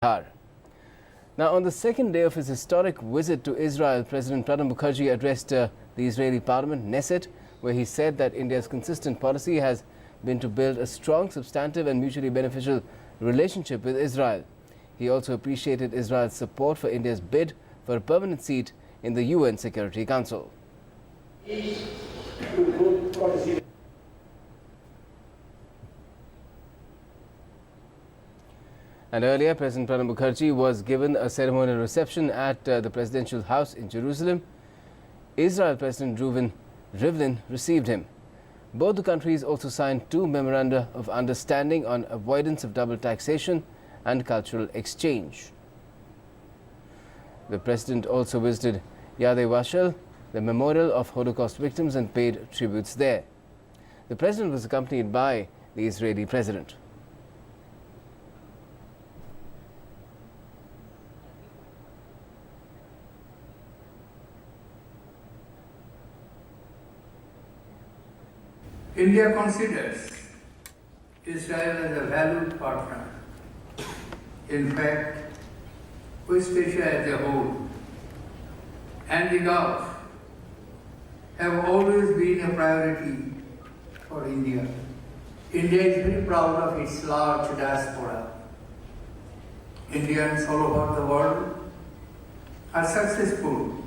Now, on the second day of his historic visit to Israel, President Pranab Mukherjee addressed the Israeli parliament, Knesset, where he said that India's consistent policy has been to build a strong, substantive and mutually beneficial relationship with Israel. He also appreciated Israel's support for India's bid for a permanent seat in the UN Security Council. And earlier, President Pranab Mukherjee was given a ceremonial reception at the presidential house in Jerusalem. Israel President Reuven Rivlin received him. Both the countries also signed two memoranda of understanding on avoidance of double taxation and cultural exchange. The president also visited Yad Vashem, the memorial of Holocaust victims, and paid tributes there. The president was accompanied by the Israeli president. India considers Israel as a valued partner. In fact, West Asia as a whole and the Gulf have always been a priority for India. India is very proud of its large diaspora. Indians all over the world are successful,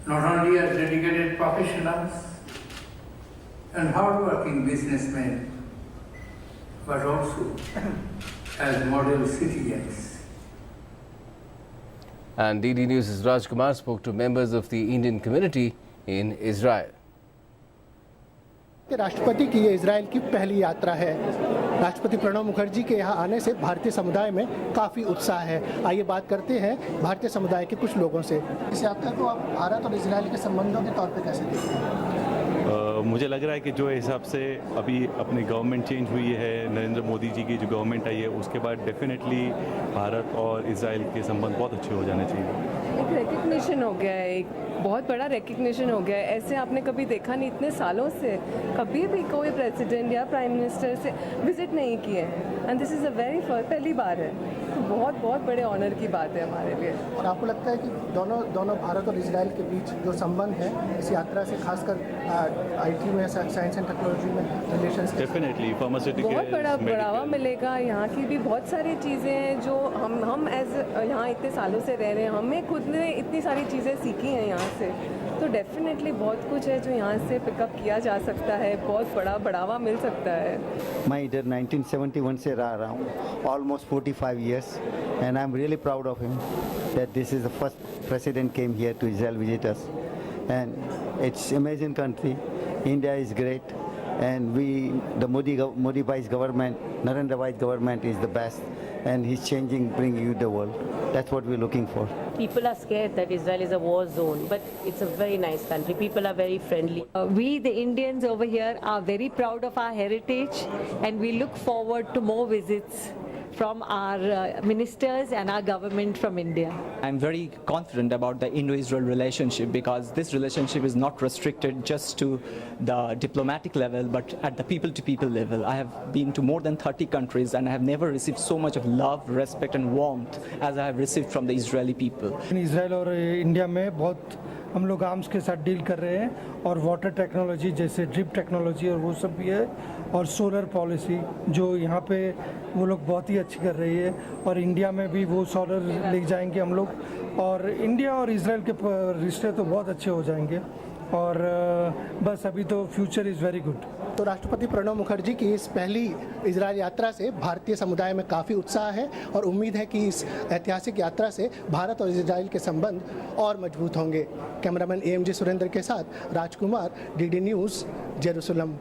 not only as dedicated professionals and hard-working businessmen, but also as model citizens. And DD News' Raj Kumar spoke to members of the Indian community in Israel. राष्ट्रपति की ये Israel की पहली यात्रा है। राष्ट्रपति प्रणब मुखर्जी के यहाँ आने से भारतीय समुदाय में काफ़ी उत्साह है। आइए बात करते हैं भारतीय समुदाय के कुछ लोगों से। इस यात्रा को आप भारत और इजराइल के संबंधों के तौर पे कैसे देखते हैं? मुझे लग रहा है कि जो हिसाब से अभी अपनी गवर्नमेंट चेंज हुई है, नरेंद्र मोदी जी की जो गवर्नमेंट आई है, उसके बाद डेफिनेटली भारत और इजराइल के संबंध बहुत अच्छे हो जाने चाहिए। एक रिकग्निशन हो गया है, एक बहुत बड़ा रिकग्निशन हो गया है। ऐसे आपने कभी देखा नहीं, इतने सालों से कभी भी कोई प्रेसिडेंट या प्राइम मिनिस्टर से विजिट नहीं किए हैं, and this is a very पहली बार है, तो बहुत बड़े ऑनर की बात है हमारे लिए। और आपको लगता है कि दोनों भारत और इजराइल के बीच जो संबंध है इस यात्रा से खासकर आईटी में, साइंस एंड टेक्नोलॉजी में रिलेशंस डेफिनेटली फार्मास्यूटिकल बहुत बड़ा बढ़ावा मिलेगा। यहाँ की भी बहुत सारी चीज़ें हैं जो हम एज यहाँ इतने सालों से रह रहे हैं, हमें खुद ने इतनी सारी चीज़ें सीखी हैं यहाँ से, तो डेफिनेटली बहुत कुछ है जो यहाँ से पिकअप किया जा सकता है, बहुत बड़ा बढ़ावा मिल सकता है। मैं इधर 1971 से रह रहा हूँ, almost 45 years, and I'm really proud of him that this is the first president came here to Israel visit us, and it's amazing country. India is great, and the Modi Bhai's government, Narendra Bhai's government is the best, and he's changing, bringing you the world. That's what we're looking for. People are scared that Israel is a war zone, but it's a very nice country. People are very friendly. We, the Indians over here, are very proud of our heritage, and we look forward to more visits from our ministers and our government from India. I'm very confident about the Indo-Israel relationship because this relationship is not restricted just to the diplomatic level but at the people-to-people level. I have been to more than 30 countries and I have never received so much of love, respect and warmth as I have received from the Israeli people. Israel और India में बहुत हम लोग arms के साथ deal कर रहे हैं और वाटर टेक्नोलॉजी जैसे ड्रिप टेक्नोलॉजी और वो सब भी है, और सोलर पॉलिसी जो यहाँ पे वो लोग बहुत ही अच्छी कर रही है, और इंडिया में भी वो सोलर ले जाएंगे हम लोग, और इंडिया और इजराइल के रिश्ते तो बहुत अच्छे हो जाएंगे, और बस अभी तो फ्यूचर इज़ वेरी गुड। तो राष्ट्रपति प्रणब मुखर्जी की इस पहली इजराइल यात्रा से भारतीय समुदाय में काफ़ी उत्साह है और उम्मीद है कि इस ऐतिहासिक यात्रा से भारत और इजराइल के संबंध और मजबूत होंगे। कैमरामैन AMG सुरेंद्र के साथ राजकुमार, DD न्यूज़, जेरूसलम।